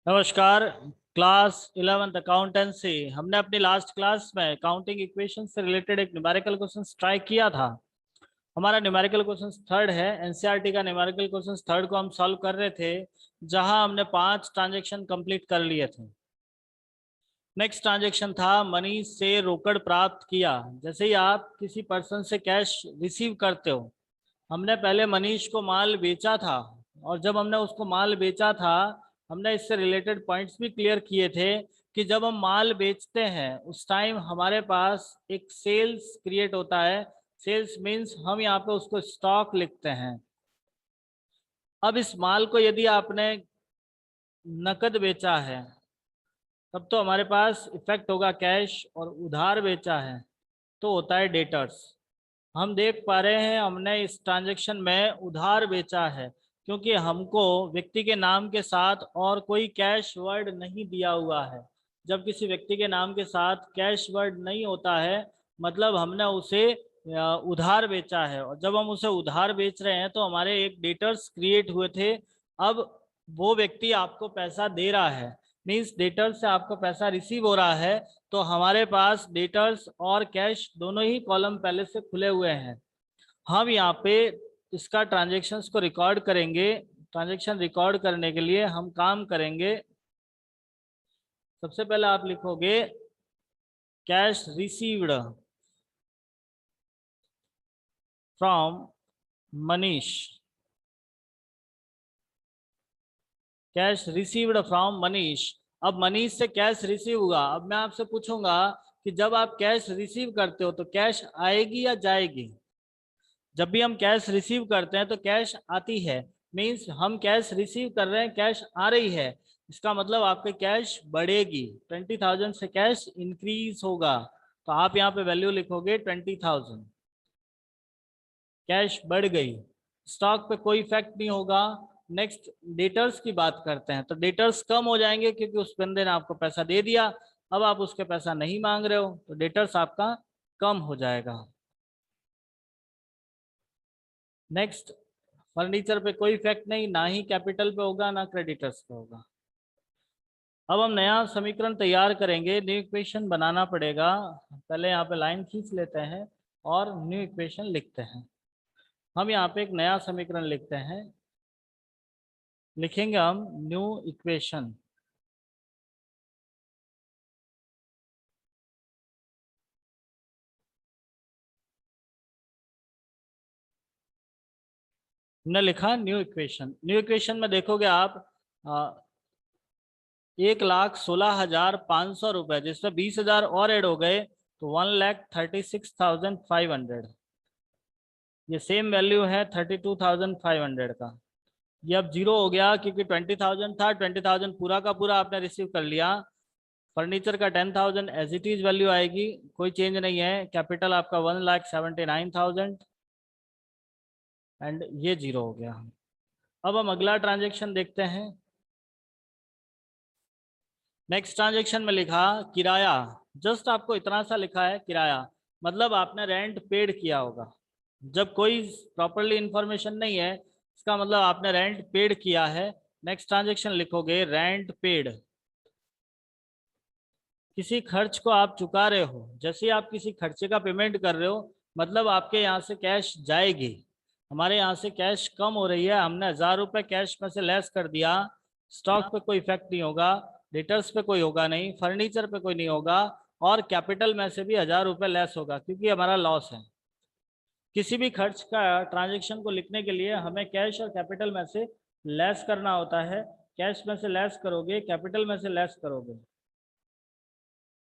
नमस्कार। Class 11th accountancy. हमने अपनी लास्ट क्लास में अकाउंटिंग इक्वेशन से रिलेटेड एक न्यूमेरिकल क्वेश्चन ट्राई किया था। हमारा न्यूमेरिकल क्वेश्चन थर्ड है, एनसीईआरटी का न्यूमेरिकल क्वेश्चन थर्ड को हम सॉल्व कर रहे थे, जहां हमने 5 ट्रांजेक्शन कंप्लीट कर लिए थे। नेक्स्ट ट्रांजेक्शन था मनी से रोकड़ प्राप्त किया। जैसे ही आप किसी पर्सन से कैश रिसीव करते हो, हमने पहले मनीष को माल बेचा था, और जब हमने उसको माल बेचा था, हमने इससे रिलेटेड पॉइंट्स भी क्लियर किए थे कि जब हम माल बेचते हैं उस टाइम हमारे पास एक सेल्स क्रिएट होता है। सेल्स मीन्स हम यहाँ पे उसको स्टॉक लिखते हैं। अब इस माल को यदि आपने नकद बेचा है तब तो हमारे पास इफेक्ट होगा कैश, और उधार बेचा है तो होता है डेटर्स। हम देख पा रहे हैं हमने इस ट्रांजैक्शन में उधार बेचा है, क्योंकि हमको व्यक्ति के नाम के साथ और कोई कैश वर्ड नहीं दिया हुआ है। जब किसी व्यक्ति के नाम के साथ कैश वर्ड नहीं होता है, मतलब हमने उसे उधार बेचा है, और जब हम उसे उधार बेच रहे हैं तो हमारे एक डेटर्स क्रिएट हुए थे। अब वो व्यक्ति आपको पैसा दे रहा है, मीन्स डेटर्स से आपको पैसा रिसीव हो रहा है, तो हमारे पास डेटर्स और कैश दोनों ही कॉलम पहले से खुले हुए हैं। हम यहाँ पे इसका ट्रांजेक्शन्स को रिकॉर्ड करेंगे। ट्रांजेक्शन रिकॉर्ड करने के लिए हम काम करेंगे। सबसे पहले आप लिखोगे cash received from Manish. Cash received from Manish. अब मनीष से कैश रिसीव हुआ। अब मैं आपसे पूछूंगा कि जब आप कैश रिसीव करते हो तो कैश आएगी या जाएगी? जब भी हम कैश रिसीव करते हैं तो कैश आती है, मीन्स हम कैश रिसीव कर रहे हैं, कैश आ रही है। इसका मतलब आपके कैश बढ़ेगी। 20,000 से कैश इंक्रीज होगा, तो आप यहाँ पे वैल्यू लिखोगे 20,000। कैश बढ़ गई। स्टॉक पे कोई इफेक्ट नहीं होगा। नेक्स्ट डेटर्स की बात करते हैं, तो डेटर्स कम हो जाएंगे क्योंकि उस बंदे ने आपको पैसा दे दिया। अब आप उसके पैसा नहीं मांग रहे हो तो डेटर्स आपका कम हो जाएगा। नेक्स्ट, फर्नीचर पे कोई इफेक्ट नहीं, ना ही कैपिटल पे होगा ना क्रेडिटर्स पे होगा। अब हम नया समीकरण तैयार करेंगे, न्यू इक्वेशन बनाना पड़ेगा। पहले यहाँ पे लाइन खींच लेते हैं और न्यू इक्वेशन लिखते हैं। हम यहाँ पे एक नया समीकरण लिखते हैं। लिखेंगे हम न्यू इक्वेशन। हमने लिखा न्यू इक्वेशन। न्यू इक्वेशन में देखोगे आप 1,16,500 रुपए, जिसमें 20,000 और ऐड हो गए तो 1,36,500। ये सेम वैल्यू है 32,500 का। ये अब जीरो हो गया क्योंकि 20,000 था। 20,000 पूरा का पूरा आपने रिसीव कर लिया। फर्नीचर का 10,000 एज इट इज वैल्यू आएगी, कोई चेंज नहीं है। कैपिटल आपका 1,79,000 एंड ये जीरो हो गया। अब हम अगला ट्रांजेक्शन देखते हैं। नेक्स्ट ट्रांजेक्शन में लिखा किराया। जस्ट आपको इतना सा लिखा है किराया, मतलब आपने रेंट पेड किया होगा। जब कोई प्रॉपरली इंफॉर्मेशन नहीं है, इसका मतलब आपने रेंट पेड किया है। नेक्स्ट ट्रांजेक्शन लिखोगे रेंट पेड। किसी खर्च को आप चुका रहे हो, जैसे आप किसी खर्चे का पेमेंट कर रहे हो, मतलब आपके यहाँ से कैश जाएगी। हमारे यहाँ से कैश कम हो रही है, हमने 1,000 रुपये कैश में से लेस कर दिया। स्टॉक पे कोई इफेक्ट नहीं होगा, डेटर्स पे कोई होगा नहीं, फर्नीचर पे कोई नहीं होगा, और कैपिटल में से भी 1,000 रुपये लेस होगा क्योंकि हमारा लॉस है। किसी भी खर्च का ट्रांजेक्शन को लिखने के लिए हमें कैश और कैपिटल में से लेस करना होता है। कैश में से लेस करोगे, कैपिटल में से लेस करोगे।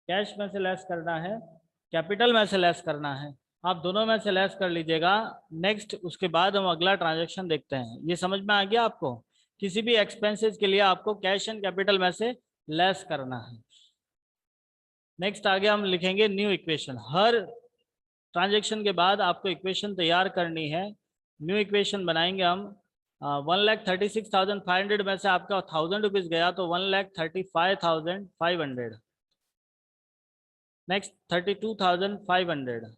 कैश में से लेस करना है, कैपिटल में से लेस करना है, आप दोनों में से लेस कर लीजिएगा। नेक्स्ट, उसके बाद हम अगला ट्रांजैक्शन देखते हैं। ये समझ में आ गया आपको? किसी भी एक्सपेंसेस के लिए आपको कैश एंड कैपिटल में से लेस करना है। नेक्स्ट आगे हम लिखेंगे न्यू इक्वेशन। हर ट्रांजैक्शन के बाद आपको इक्वेशन तैयार करनी है। न्यू इक्वेशन बनाएंगे हम। 1,36,500 में से आपका 1,000 रुपीज गया तो 1,35,500। नेक्स्ट 32,500।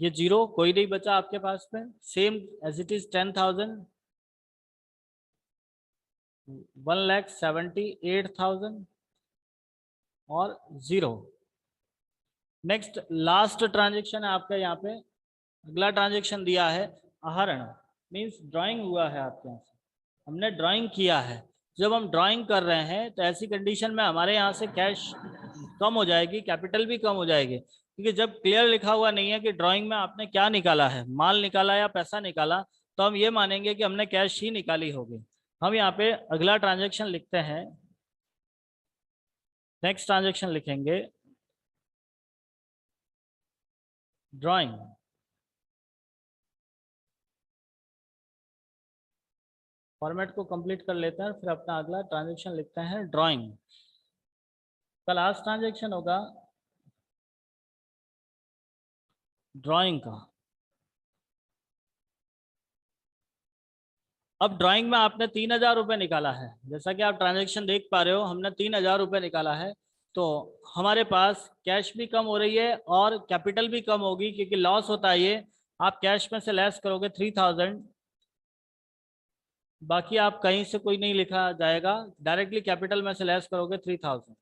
ये जीरो, कोई नहीं बचा आपके पास में। Same as it is 10,000। 1,78,000 और 0। नेक्स्ट लास्ट ट्रांजेक्शन है आपका यहाँ पे। अगला ट्रांजेक्शन दिया है आहरण, मीन्स ड्राइंग हुआ है आपके यहाँ से, हमने ड्राइंग किया है। जब हम ड्राइंग कर रहे हैं तो ऐसी कंडीशन में हमारे यहाँ से कैश कम हो जाएगी, कैपिटल भी कम हो जाएगी, क्योंकि जब क्लियर लिखा हुआ नहीं है कि ड्राइंग में आपने क्या निकाला है, माल निकाला या पैसा निकाला, तो हम ये मानेंगे कि हमने कैश ही निकाली होगी। हम यहाँ पे अगला ट्रांजेक्शन लिखते हैं, नेक्स्ट ट्रांजेक्शन लिखेंगे ड्राइंग। फॉर्मेट को कंप्लीट कर लेते हैं, फिर अपना अगला ट्रांजेक्शन लिखते हैं ड्राइंग। का लास्ट ट्रांजेक्शन होगा ड्राइंग का। अब ड्राइंग में आपने 3,000 रुपये निकाला है, जैसा कि आप ट्रांजेक्शन देख पा रहे हो, हमने 3,000 रुपये निकाला है, तो हमारे पास कैश भी कम हो रही है और कैपिटल भी कम होगी, क्योंकि लॉस होता है ये। आप कैश में से लेस करोगे 3,000, बाकी आप कहीं से कोई नहीं लिखा जाएगा, डायरेक्टली कैपिटल में से लेस करोगे 3,000।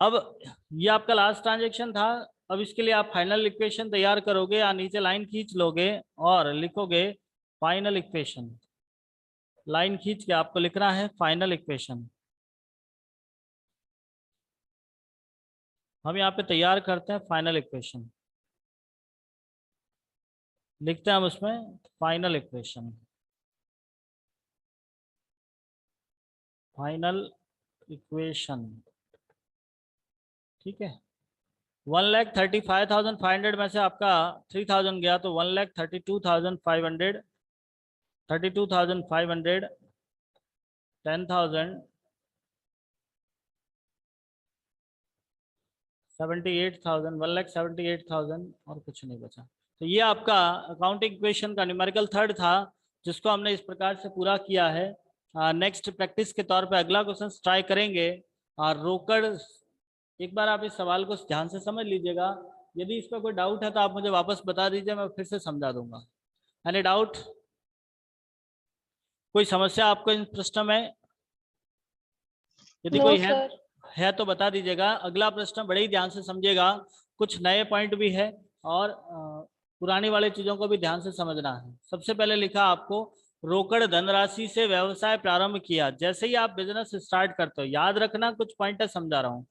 अब ये आपका लास्ट ट्रांजेक्शन था। अब इसके लिए आप फाइनल इक्वेशन तैयार करोगे या नीचे लाइन खींच लोगे और लिखोगे फाइनल इक्वेशन। लाइन खींच के आपको लिखना है फाइनल इक्वेशन। हम यहाँ पे तैयार करते हैं फाइनल इक्वेशन, लिखते हैं हम उसमें फाइनल इक्वेशन। फाइनल इक्वेशन, ठीक है। 1,35,500 में से आपका 3,000 गया, तो 1,32,500, 32,500, 10,000, 78,000, 1,78,000 और कुछ नहीं बचा। तो ये आपका अकाउंटिंग इक्वेशन का न्यूमेरिकल थर्ड था, जिसको हमने इस प्रकार से पूरा किया है। नेक्स्ट प्रैक्टिस के तौर पे अगला क्वेश्चन ट्राई करेंगे। और रोकड़, एक बार आप इस सवाल को ध्यान से समझ लीजिएगा। यदि इस पर कोई डाउट है तो आप मुझे वापस बता दीजिए, मैं फिर से समझा दूंगा। एनी डाउट, कोई समस्या आपको इन प्रश्न में? यदि कोई है तो बता दीजिएगा। अगला प्रश्न बड़े ही ध्यान से समझिएगा, कुछ नए पॉइंट भी है और पुरानी वाली चीजों को भी ध्यान से समझना है। सबसे पहले लिखा आपको, रोकड़ धनराशि से व्यवसाय प्रारंभ किया। जैसे ही आप बिजनेस स्टार्ट करते हो, याद रखना कुछ पॉइंट समझा रहा हूँ,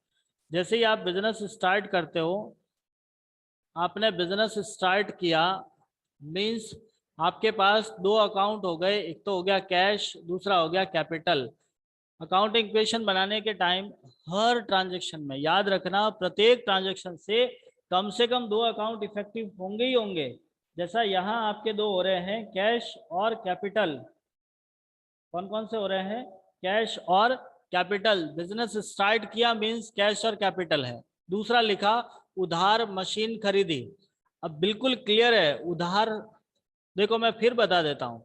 जैसे ही आप बिजनेस स्टार्ट करते हो, आपने बिजनेस स्टार्ट किया मीन्स आपके पास दो अकाउंट हो गए, एक तो हो गया कैश, दूसरा हो गया कैपिटल। अकाउंटिंग इक्वेशन बनाने के टाइम हर ट्रांजैक्शन में याद रखना, प्रत्येक ट्रांजैक्शन से कम दो अकाउंट इफेक्टिव होंगे ही होंगे। जैसा यहाँ आपके दो हो रहे हैं, कैश और कैपिटल। कौन कौन से हो रहे हैं? कैश और कैपिटल। बिजनेस स्टार्ट किया मींस कैश और कैपिटल है। दूसरा लिखा उधार मशीन खरीदी। अब बिल्कुल क्लियर है, उधार देखो मैं फिर बता देता हूं,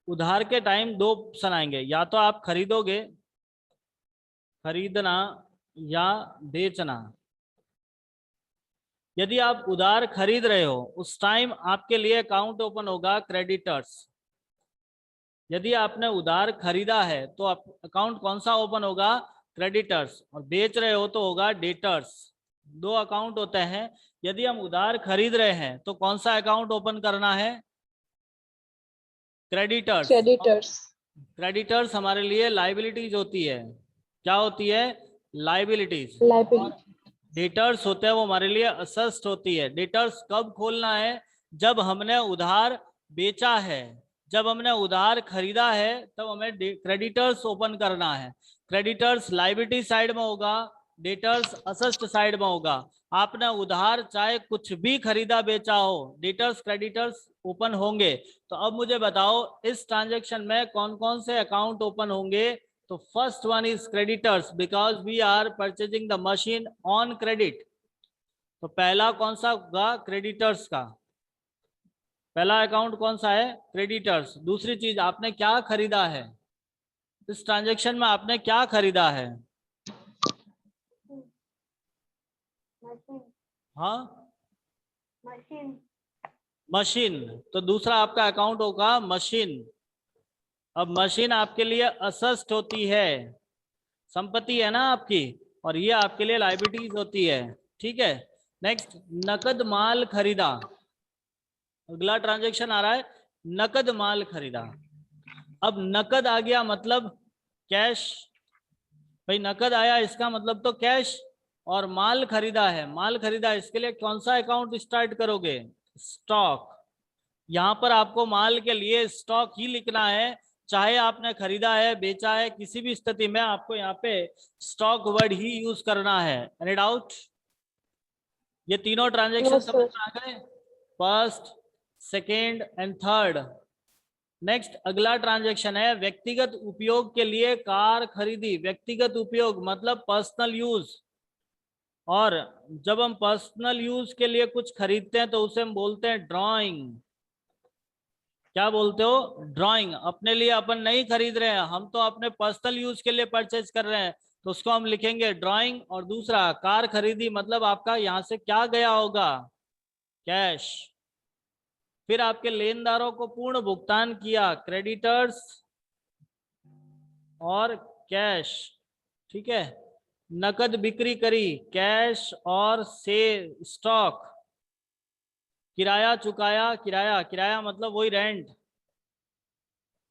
उधार के टाइम दो ऑप्शन आएंगे, या तो आप खरीदोगे, खरीदना या बेचना। यदि आप उधार खरीद रहे हो उस टाइम आपके लिए अकाउंट ओपन होगा क्रेडिटर्स। यदि आपने उधार खरीदा है तो अकाउंट कौन सा ओपन होगा? क्रेडिटर्स। और बेच रहे हो तो होगा डेटर्स। दो अकाउंट होते हैं। यदि हम उधार खरीद रहे हैं तो कौन सा अकाउंट ओपन करना है? क्रेडिटर्स। क्रेडिटर्स हमारे लिए लाइबिलिटीज होती है। क्या होती है? लाइबिलिटीज। डेटर्स होते हैं वो हमारे लिए असेस्ट होती है। डेटर्स कब खोलना है? जब हमने उधार बेचा है। जब हमने उधार खरीदा है तब हमें क्रेडिटर्स ओपन करना है। क्रेडिटर्स लाइबिलिटी साइड में होगा, डेटर्स असेस्ट साइड में होगा। आपने उधार चाहे कुछ भी खरीदा बेचा हो, डेटर्स क्रेडिटर्स ओपन होंगे। तो अब मुझे बताओ इस ट्रांजैक्शन में कौन कौन से अकाउंट ओपन होंगे? तो first one is creditors, because we are purchasing the machine on credit. तो पहला कौन सा होगा? क्रेडिटर्स का पहला अकाउंट कौन सा है? क्रेडिटर्स। दूसरी चीज, आपने क्या खरीदा है इस ट्रांजैक्शन में? आपने क्या खरीदा है? हाँ, मशीन। तो दूसरा आपका अकाउंट होगा मशीन। अब मशीन आपके लिए असेस्ट होती है, संपत्ति है ना आपकी, और ये आपके लिए लायबिलिटीज होती है। ठीक है, नेक्स्ट नकद माल खरीदा। अगला ट्रांजैक्शन आ रहा है नकद माल खरीदा। अब नकद आ गया मतलब कैश, भाई नकद आया इसका मतलब तो कैश, और माल खरीदा है, माल खरीदा, इसके लिए कौन सा अकाउंट स्टार्ट करोगे? स्टॉक। यहां पर आपको माल के लिए स्टॉक ही लिखना है, चाहे आपने खरीदा है बेचा है, किसी भी स्थिति में आपको यहाँ पे स्टॉक वर्ड ही यूज करना है। Any doubt? ये तीनों ट्रांजैक्शन समझ में आ गए, first second and third. Next अगला ट्रांजैक्शन है व्यक्तिगत उपयोग के लिए कार खरीदी। व्यक्तिगत उपयोग मतलब पर्सनल यूज, और जब हम पर्सनल यूज के लिए कुछ खरीदते हैं तो उसे हम बोलते हैं ड्राइंग। क्या बोलते हो? ड्राइंग। अपने लिए अपन नहीं खरीद रहे हैं, हम तो अपने पर्सनल यूज के लिए परचेज कर रहे हैं, तो उसको हम लिखेंगे ड्राइंग। और दूसरा कार खरीदी मतलब आपका यहां से क्या गया होगा? कैश। फिर आपके लेनदारों को पूर्ण भुगतान किया, क्रेडिटर्स और कैश। ठीक है, नकद बिक्री करी, कैश और से स्टॉक। किराया चुकाया, किराया, किराया मतलब वही रेंट,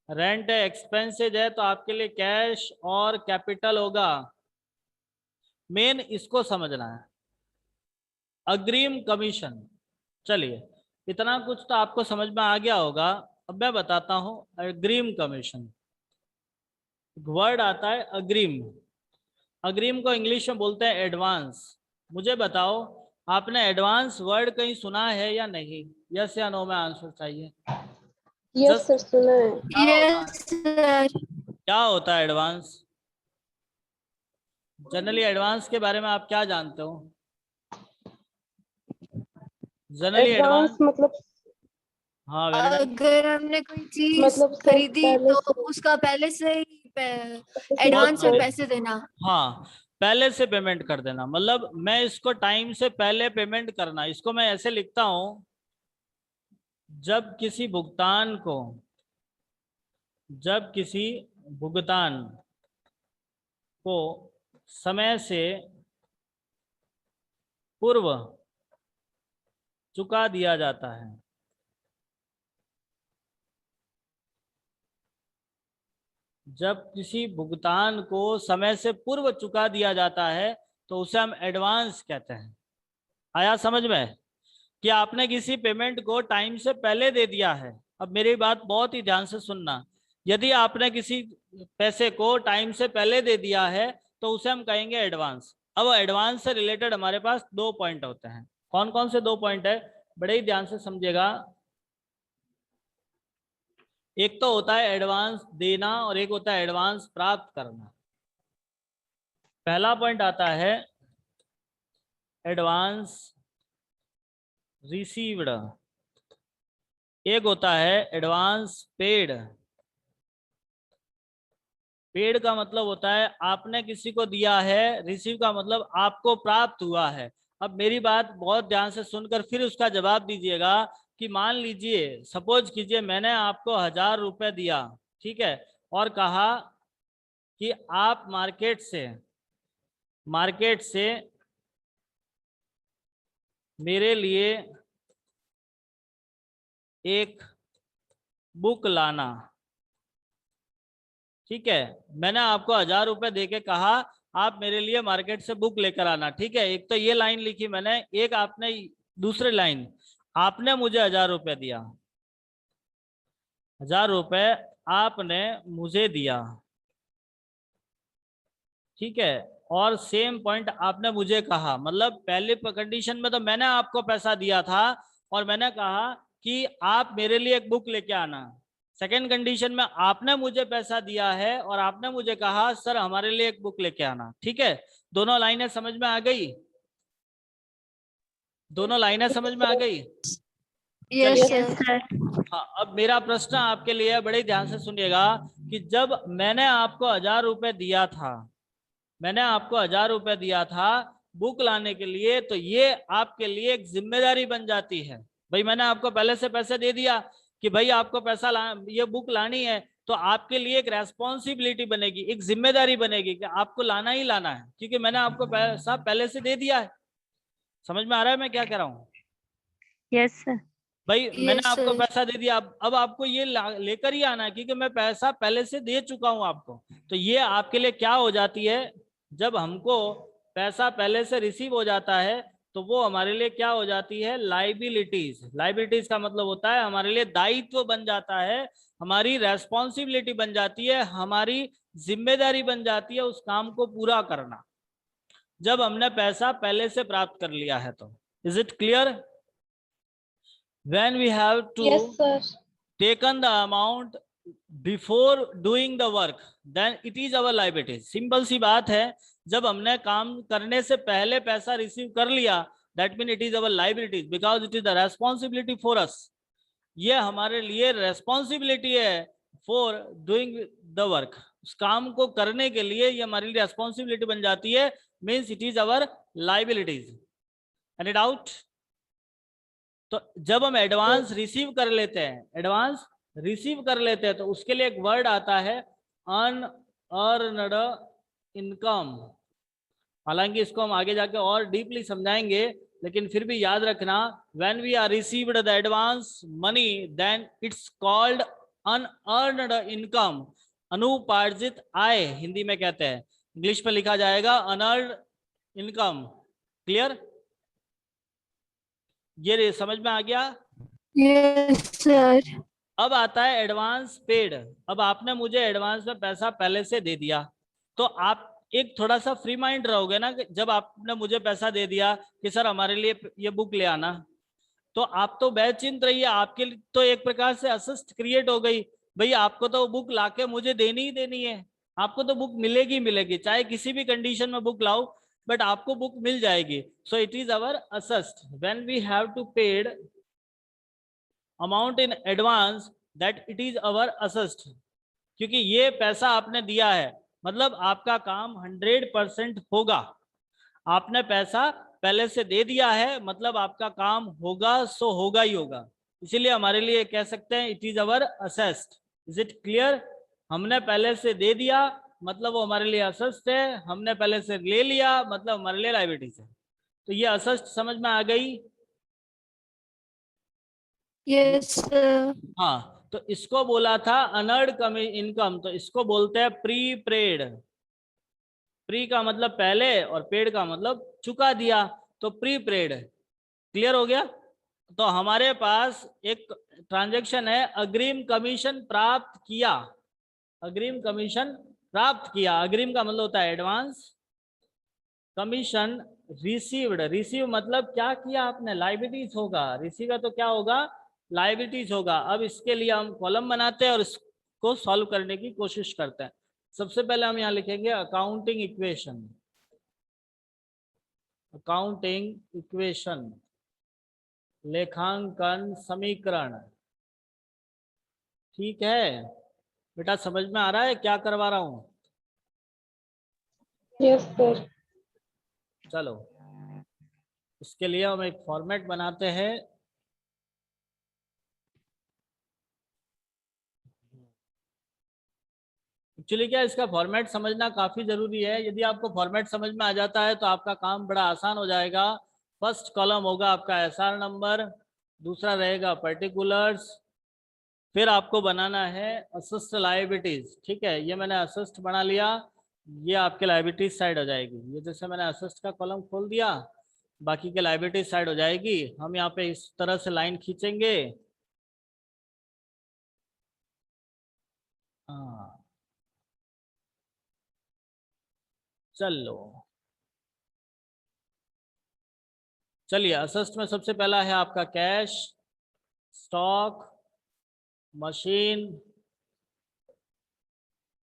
रेंट है, एक्सपेंसेज है, तो आपके लिए कैश और कैपिटल होगा। मेन इसको समझना है, अग्रिम कमीशन। चलिए इतना कुछ तो आपको समझ में आ गया होगा। अब मैं बताता हूं अग्रिम कमीशन। वर्ड आता है अग्रिम, अग्रिम को इंग्लिश में बोलते हैं एडवांस। मुझे बताओ आपने एडवांस वर्ड कहीं सुना है या नहीं? यस या नो में आंसर चाहिए। यस सर, सुना है। Yes sir. क्या होता है एडवांस? जनरली एडवांस के बारे में आप क्या जानते हो? जनरली एडवांस मतलब हाँ वेरी नाइस। अगर हमने कोई चीज मतलब सर खरीदी पहले तो से उसका पहले से ही बहुत एडवांस में बढ़िया। पैसे देना। हाँ, पहले से पेमेंट कर देना, मतलब मैं इसको टाइम से पहले पेमेंट करना। इसको मैं ऐसे लिखता हूं, जब किसी भुगतान को, जब किसी भुगतान को समय से पूर्व चुका दिया जाता है, जब किसी भुगतान को समय से पूर्व चुका दिया जाता है तो उसे हम एडवांस कहते हैं। आया समझ में कि आपने किसी पेमेंट को टाइम से पहले दे दिया है? अब मेरी बात बहुत ही ध्यान से सुनना, यदि आपने किसी पैसे को टाइम से पहले दे दिया है तो उसे हम कहेंगे एडवांस। अब एडवांस से रिलेटेड हमारे पास दो पॉइंट होते हैं। कौन कौन से दो पॉइंट है? बड़े ही ध्यान से समझिएगा। एक तो होता है एडवांस देना और एक होता है एडवांस प्राप्त करना। पहला पॉइंट आता है एडवांस रिसीव्ड, एक होता है एडवांस पेड। पेड का मतलब होता है आपने किसी को दिया है, रिसीव का मतलब आपको प्राप्त हुआ है। अब मेरी बात बहुत ध्यान से सुनकर फिर उसका जवाब दीजिएगा कि मान लीजिए, सपोज कीजिए मैंने आपको 1000 रुपये दिया, ठीक है, और कहा कि आप मार्केट से मेरे लिए एक बुक लाना। ठीक है, मैंने आपको 1000 रुपये देके कहा आप मेरे लिए मार्केट से बुक लेकर आना। ठीक है, एक तो ये लाइन लिखी मैंने, एक आपने दूसरी लाइन, आपने मुझे 1000 रुपये दिया, 1000 रुपये आपने मुझे दिया। ठीक है, और सेम पॉइंट आपने मुझे कहा, मतलब पहले कंडीशन में तो मैंने आपको पैसा दिया था और मैंने कहा कि आप मेरे लिए एक बुक लेके आना। सेकेंड कंडीशन में आपने मुझे पैसा दिया है और आपने मुझे कहा सर हमारे लिए एक बुक लेके आना। ठीक है, दोनों लाइनें समझ में आ गई? दोनों लाइनें समझ में आ गई? यस चलिए, सर। हाँ, अब मेरा प्रश्न आपके लिए बड़े ध्यान से सुनिएगा कि जब मैंने आपको 1000 रुपये दिया था, मैंने आपको 1000 रुपये दिया था बुक लाने के लिए, तो ये आपके लिए एक जिम्मेदारी बन जाती है। भाई मैंने आपको पहले से पैसे दे दिया कि भाई आपको पैसा ये बुक लानी है, तो आपके लिए एक रेस्पॉन्सिबिलिटी बनेगी, एक जिम्मेदारी बनेगी कि आपको लाना ही लाना है, क्योंकि मैंने आपको पैसा पहले से दे दिया है। समझ में आ रहा है मैं क्या कह रहा हूँ? Yes sir. भाई मैंने Yes, आपको sir. पैसा दे दिया, अब आपको ये लेकर ही आना है, क्योंकि मैं पैसा पहले से दे चुका हूं आपको। तो ये आपके लिए क्या हो जाती है, जब हमको पैसा पहले से रिसीव हो जाता है तो वो हमारे लिए क्या हो जाती है, लाइबिलिटीज। लाइबिलिटीज का मतलब होता है हमारे लिए दायित्व बन जाता है, हमारी रेस्पॉन्सिबिलिटी बन जाती है, हमारी जिम्मेदारी बन जाती है उस काम को पूरा करना, जब हमने पैसा पहले से प्राप्त कर लिया है। तो is it clear? When we have to Yes, sir. taken the amount before doing the work, then it is our liability. Simple सी बात है, जब हमने काम करने से पहले पैसा रिसीव कर लिया, that mean it is our liability because it is the responsibility for us. ये हमारे लिए रेस्पॉन्सिबिलिटी है फॉर डूइंग द वर्क, उस काम को करने के लिए ये हमारी रेस्पॉन्सिबिलिटी बन जाती है, means it is our liabilities. Any doubt? तो जब हम एडवांस रिसीव कर लेते हैं, एडवांस रिसीव कर लेते हैं, तो उसके लिए एक वर्ड आता है अनअर्नड इनकम। हालांकि इसको हम आगे जाके और डीपली समझाएंगे, लेकिन फिर भी याद रखना, when we are received the advance money then it's called unearned income. अनुपार्जित आय हिंदी में कहते हैं, इंग्लिश में लिखा जाएगा अनअर्नड इनकम। क्लियर? ये समझ में आ गया? Yes, sir. अब आता है एडवांस पेड। अब आपने मुझे एडवांस में पैसा पहले से दे दिया, तो आप एक थोड़ा सा फ्री माइंड रहोगे ना, जब आपने मुझे पैसा दे दिया कि सर हमारे लिए ये बुक ले आना, तो आप तो बेचिंत रहिए, आपके लिए तो एक प्रकार से असिस्ट क्रिएट हो गई। भाई आपको तो बुक लाके मुझे देनी ही देनी है, आपको तो बुक मिलेगी मिलेगी, चाहे किसी भी कंडीशन में बुक लाओ, बट आपको बुक मिल जाएगी। So it is our asset when we have to paid amount in advance that it is our asset, क्योंकि ये पैसा आपने दिया है, मतलब आपका काम 100% होगा। आपने पैसा पहले से दे दिया है, मतलब आपका काम होगा, सो होगा ही होगा। इसीलिए हमारे लिए कह सकते हैं it is our asset. Is it clear? हमने पहले से दे दिया मतलब वो हमारे लिए असेस्ट है, हमने पहले से ले लिया मतलब हमारे लिए लायबिलिटीज है। तो ये असेस्ट समझ में आ गई? Yes, sir. हाँ, तो इसको बोला था अनर्ड इनकम, तो इसको बोलते हैं प्री पेड। प्री का मतलब पहले और पेड का मतलब चुका दिया, तो प्री पेड। क्लियर हो गया? तो हमारे पास एक ट्रांजैक्शन है, अग्रिम कमीशन प्राप्त किया। अग्रिम कमीशन प्राप्त किया, अग्रिम का मतलब होता है एडवांस, कमीशन रिसीव्ड। रिसीव मतलब क्या किया आपने, लाइबिलिटीज होगा, रिसीव है तो क्या होगा, लाइबिलिटीज होगा। अब इसके लिए हम कॉलम बनाते हैं और इसको सॉल्व करने की कोशिश करते हैं। सबसे पहले हम यहाँ लिखेंगे अकाउंटिंग इक्वेशन। अकाउंटिंग इक्वेशन, लेखांकन समीकरण। ठीक है बेटा, समझ में आ रहा है क्या करवा रहा हूं? Yes, sir. चलो, इसके लिए हम एक फॉर्मेट बनाते हैं। एक्चुअली क्या, इसका फॉर्मेट समझना काफी जरूरी है। यदि आपको फॉर्मेट समझ में आ जाता है तो आपका काम बड़ा आसान हो जाएगा। फर्स्ट कॉलम होगा आपका एसआर नंबर, दूसरा रहेगा पर्टिकुलर्स, फिर आपको बनाना है असिस्ट लायबिलिटीज। ठीक है, ये मैंने असिस्ट बना लिया, ये आपके लायबिलिटीज साइड हो जाएगी। ये जैसे मैंने असिस्ट का कॉलम खोल दिया, बाकी के लायबिलिटीज साइड हो जाएगी। हम यहाँ पे इस तरह से लाइन खींचेंगे। हाँ चलो, चलिए असिस्ट में सबसे पहला है आपका कैश, स्टॉक, मशीन,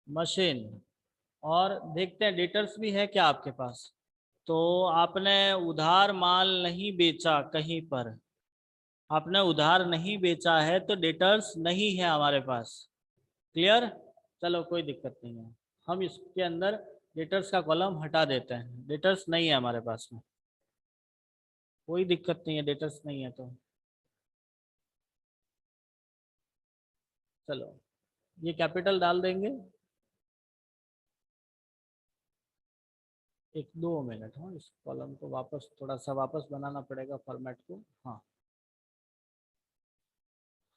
मशीन, और देखते हैं डेटर्स भी है क्या आपके पास। तो आपने उधार माल नहीं बेचा कहीं पर, आपने उधार नहीं बेचा है तो डेटर्स नहीं है हमारे पास। क्लियर? चलो कोई दिक्कत नहीं है, हम इसके अंदर डेटर्स का कॉलम हटा देते हैं, डेटर्स नहीं है हमारे पास में, कोई दिक्कत नहीं है, डेटर्स नहीं है तो चलो ये कैपिटल डाल देंगे। एक 2 मिनट, हाँ इस कॉलम को वापस थोड़ा सा वापस बनाना पड़ेगा फॉर्मेट को। हाँ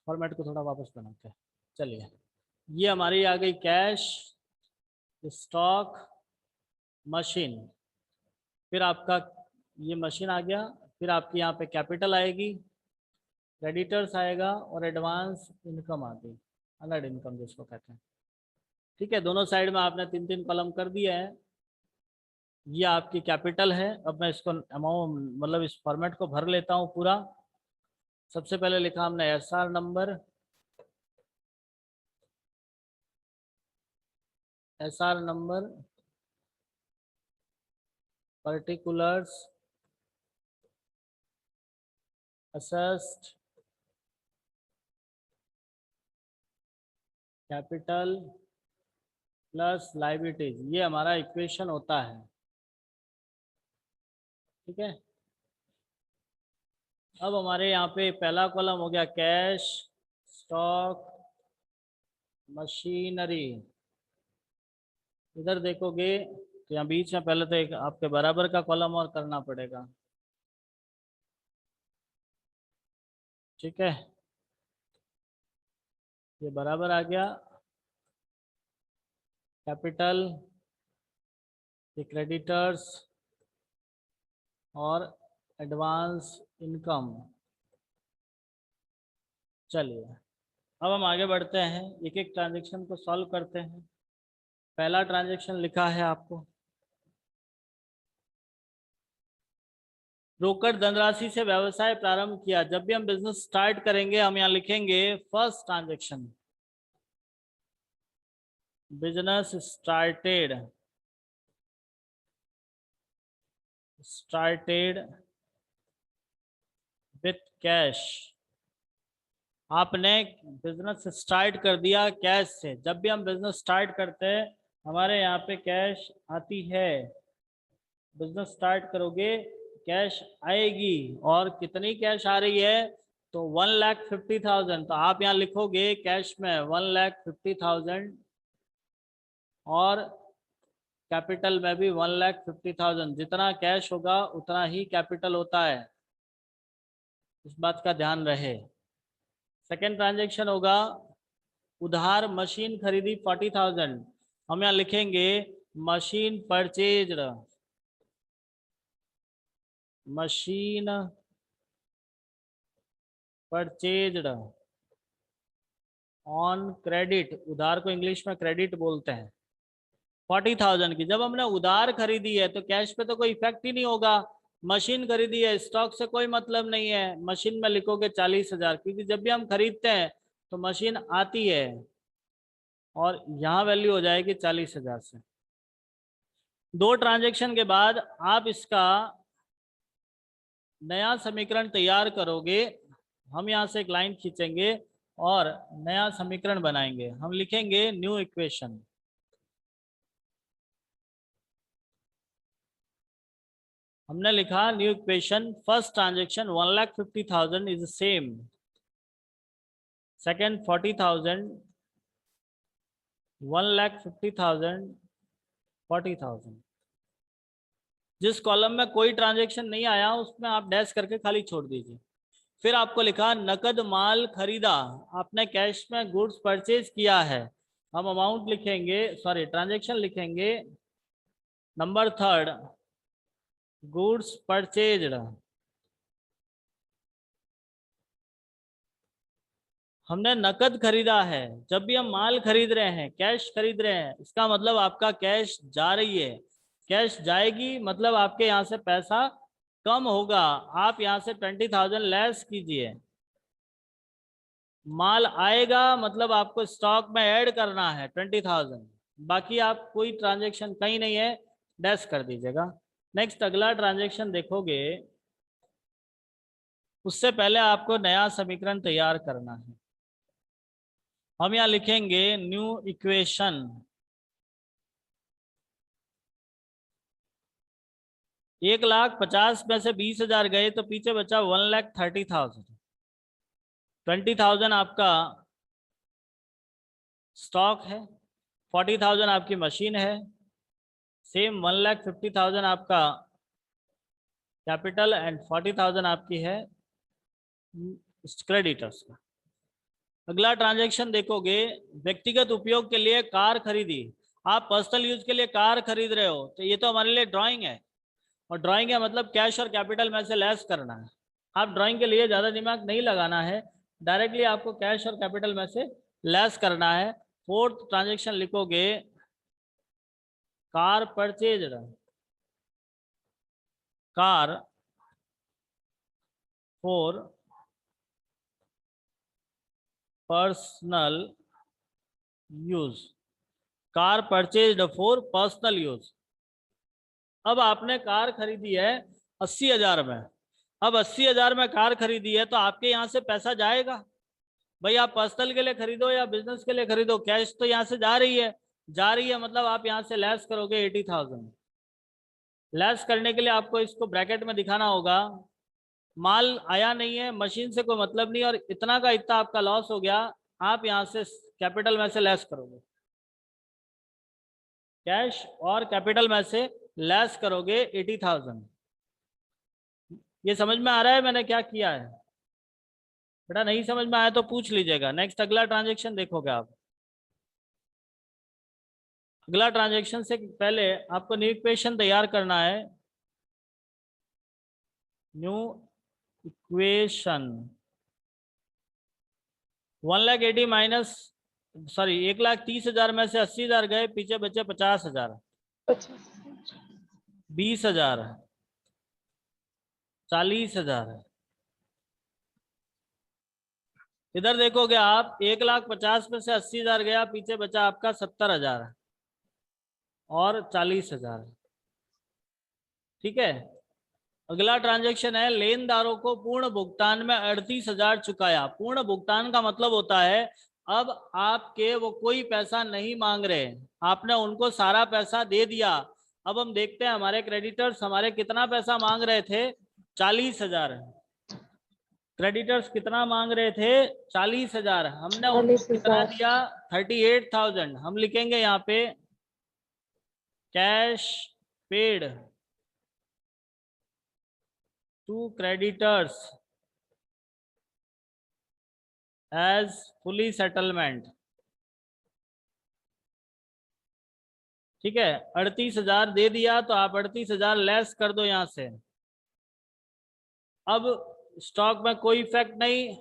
फॉर्मेट को थोड़ा वापस बनाते हैं। चलिए ये हमारी आ गई कैश, स्टॉक, मशीन। फिर आपका ये मशीन आ गया, फिर आपकी यहाँ पे कैपिटल आएगी, क्रेडिटर्स आएगा और एडवांस इनकम आ गई, अनर्ड इनकम जिसको कहते हैं। ठीक है, दोनों साइड में आपने 3-3 कॉलम कर दिया है। ये आपकी कैपिटल है। अब मैं इसको अमाउंट मतलब इस फॉर्मेट को भर लेता हूँ पूरा। सबसे पहले लिखा हमने SR number, SR number, particulars, assessed, capital plus liabilities, ये हमारा इक्वेशन होता है। ठीक है, अब हमारे यहाँ पे पहला कॉलम हो गया कैश, स्टॉक, मशीनरी। इधर देखोगे तो यहाँ बीच में पहले तो एक आपके बराबर का कॉलम और करना पड़ेगा। ठीक है, ये बराबर आ गया, कैपिटल, ये क्रेडिटर्स और एडवांस इनकम। चलिए अब हम आगे बढ़ते हैं, एक एक ट्रांजैक्शन को सॉल्व करते हैं। पहला ट्रांजैक्शन लिखा है आपको, रोकड़ धनराशि से व्यवसाय प्रारंभ किया। जब भी हम बिजनेस स्टार्ट करेंगे हम यहाँ लिखेंगे first transaction, business started with cash. आपने बिजनेस स्टार्ट कर दिया कैश से। जब भी हम बिजनेस स्टार्ट करते हैं हमारे यहाँ पे कैश आती है। बिजनेस स्टार्ट करोगे कैश आएगी, और कितनी कैश आ रही है तो 1,50,000। तो आप यहाँ लिखोगे कैश में 1,50,000 और कैपिटल में भी 1,50,000। जितना कैश होगा उतना ही कैपिटल होता है, इस बात का ध्यान रहे। सेकेंड ट्रांजेक्शन होगा उधार मशीन खरीदी 40,000। हम यहाँ लिखेंगे machine purchased, machine purchased on credit. उधार को इंग्लिश में क्रेडिट बोलते हैं। 40,000 की जब हमने उधार खरीदी है तो कैश पे तो कोई इफेक्ट ही नहीं होगा। मशीन खरीदी है, स्टॉक से कोई मतलब नहीं है। मशीन में लिखोगे 40,000, क्योंकि जब भी हम खरीदते हैं तो मशीन आती है और यहाँ वैल्यू हो जाएगी 40,000 से। दो ट्रांजैक्शन के बाद आप इसका नया समीकरण तैयार करोगे। हम यहाँ से एक लाइन खींचेंगे और नया समीकरण बनाएंगे। हम लिखेंगे न्यू इक्वेशन। हमने लिखा new equation, first transaction 1,50,000 is same, second 40,000, 1,50,000, 40,000। जिस कॉलम में कोई ट्रांजैक्शन नहीं आया उसमें आप डैश करके खाली छोड़ दीजिए। फिर आपको लिखा नकद माल खरीदा। आपने कैश में गुड्स परचेज किया है। हम अमाउंट लिखेंगे, सॉरी ट्रांजैक्शन लिखेंगे नंबर थर्ड, गुड्स परचेज्ड। हमने नकद खरीदा है। जब भी हम माल खरीद रहे हैं, कैश खरीद रहे हैं, इसका मतलब आपका कैश जा रही है। कैश जाएगी मतलब आपके यहाँ से पैसा कम होगा। आप यहाँ से 20,000 लेस कीजिए। माल आएगा मतलब आपको स्टॉक में ऐड करना है 20,000। बाकी आप कोई ट्रांजैक्शन कहीं नहीं है, डैश कर दीजिएगा। नेक्स्ट अगला ट्रांजैक्शन देखोगे, उससे पहले आपको नया समीकरण तैयार करना है। हम यहाँ लिखेंगे न्यू इक्वेशन। 1,50,000 में से 20,000 गए तो पीछे बचा 1,30,000। 20,000 आपका स्टॉक है, 40,000 आपकी मशीन है, सेम 1,50,000 आपका कैपिटल एंड 40,000 आपकी है क्रेडिटर्स का। अगला ट्रांजैक्शन देखोगे, व्यक्तिगत उपयोग के लिए कार खरीदी। आप पर्सनल यूज के लिए कार खरीद रहे हो तो ये तो हमारे लिए ड्राइंग है, और ड्राइंग है मतलब कैश और कैपिटल में से लेस करना है। आप ड्राइंग के लिए ज़्यादा दिमाग नहीं लगाना है, डायरेक्टली आपको कैश और कैपिटल में से लेस करना है। फोर्थ ट्रांजैक्शन लिखोगे, car purchased, car for personal use, car purchased for personal use. अब आपने कार खरीदी है 80,000 में। अब 80,000 में कार खरीदी है तो आपके यहाँ से पैसा जाएगा। भाई आप पर्सनल के लिए खरीदो या बिजनेस के लिए खरीदो, कैश तो यहाँ से जा रही है मतलब आप यहाँ से लेस करोगे 80,000। लेस करने के लिए आपको इसको ब्रैकेट में दिखाना होगा। माल आया नहीं है, मशीन से कोई मतलब नहीं, और इतना का इतना आपका लॉस हो गया, आप यहाँ से कैपिटल में से लेस करोगे, कैश और कैपिटल में से लेस करोगे 80,000। ये समझ में आ रहा है मैंने क्या किया है? बेटा नहीं समझ में आया तो पूछ लीजिएगा। नेक्स्ट अगला ट्रांजैक्शन देखोगे आप। अगला ट्रांजैक्शन से पहले आपको न्यू इक्वेशन तैयार करना है। न्यू इक्वेशन 1,80,000 माइनस 1,30,000 में से 80,000 गए, पीछे बचे 50,000, 20,000, 40,000। इधर देखोगे आप 1,50,000 में से 80,000 गया, पीछे बचा आपका 70,000 और 40,000। ठीक है। अगला ट्रांजैक्शन है, लेनदारों को पूर्ण भुगतान में 38,000 चुकाया। पूर्ण भुगतान का मतलब होता है अब आपके वो कोई पैसा नहीं मांग रहे, आपने उनको सारा पैसा दे दिया। अब हम देखते हैं हमारे क्रेडिटर्स हमारे कितना पैसा मांग रहे थे, 40,000। क्रेडिटर्स कितना मांग रहे थे, 40,000। हमने उनको कितना दिया, 38,000। हम लिखेंगे यहाँ पे cash paid to creditors as fully settlement. ठीक है, 38,000 दे दिया तो आप 38,000 लेस कर दो यहां से। अब स्टॉक में कोई इफेक्ट नहीं,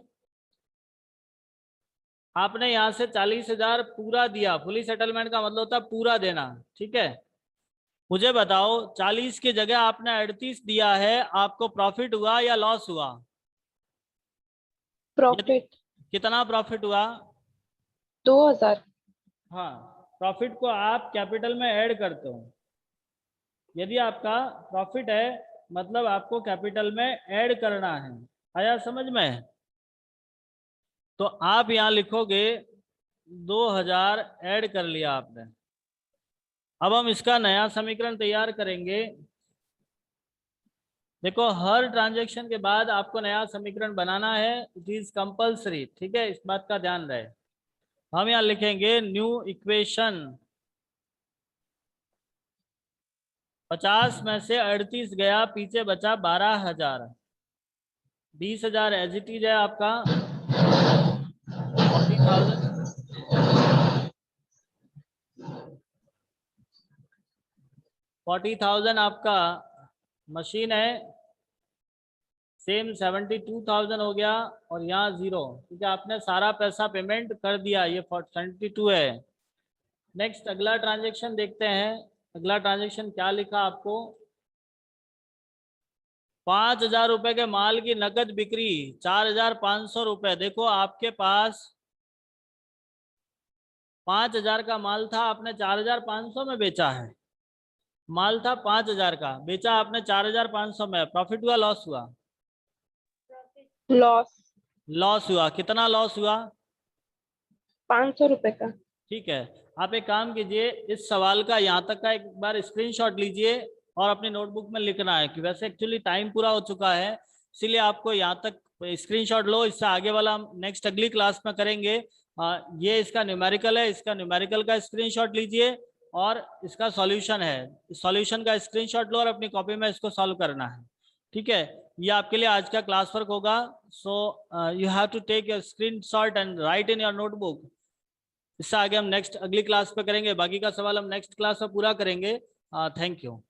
आपने यहां से 40,000 पूरा दिया। फुली सेटलमेंट का मतलब होता है पूरा देना। ठीक है, मुझे बताओ 40 की जगह आपने 38 दिया है, आपको प्रॉफिट हुआ या लॉस हुआ? प्रॉफिट। कितना प्रॉफिट हुआ? 2,000। हाँ, प्रॉफिट को आप कैपिटल में ऐड करते हो। यदि आपका प्रॉफिट है मतलब आपको कैपिटल में ऐड करना है। आया समझ में? तो आप यहाँ लिखोगे 2,000 ऐड कर लिया आपने। अब हम इसका नया समीकरण तैयार करेंगे। देखो हर ट्रांजैक्शन के बाद आपको नया समीकरण बनाना है, इट इज कंपल्सरी। ठीक है, इस बात का ध्यान रहे। हम यहाँ लिखेंगे न्यू इक्वेशन 50 में से 38 गया, पीछे बचा 12,000। 20,000 एज इट इज है आपका 40,000। 40,000 आपका मशीन है, सेम 72,000 हो गया, और यहाँ 0। ठीक है, आपने सारा पैसा पेमेंट कर दिया, ये 72 है। नेक्स्ट अगला ट्रांजैक्शन देखते हैं। अगला ट्रांजैक्शन क्या लिखा आपको, 5,000 रुपए के माल की नकद बिक्री 4,500 रुपए। देखो आपके पास 5,000 का माल था, आपने 4,500 में बेचा है। माल था 5,000 का, बेचा आपने 4,500 में, प्रॉफिट हुआ लॉस हुआ? लॉस। लॉस हुआ। कितना लॉस हुआ? 500 रुपए का। ठीक है, आप एक काम कीजिए, इस सवाल का यहाँ तक का एक बार स्क्रीनशॉट लीजिए और अपनी नोटबुक में लिखना है कि वैसे एक्चुअली टाइम पूरा हो चुका है, इसीलिए आपको यहाँ तक स्क्रीनशॉट लो। इससे आगे वाला हम नेक्स्ट अगली क्लास में करेंगे, ये इसका न्यूमेरिकल है, इसका न्यूमेरिकल का स्क्रीनशॉट लीजिए और इसका सॉल्यूशन है, सॉल्यूशन का स्क्रीनशॉट लो और अपनी कॉपी में इसको सॉल्व करना है। ठीक है, ये आपके लिए आज का क्लास वर्क होगा। So you have to take your screenshot and write in your notebook. इससे आगे हम नेक्स्ट अगली क्लास पे करेंगे, बाकी का सवाल हम नेक्स्ट क्लास में पूरा करेंगे। Thank you.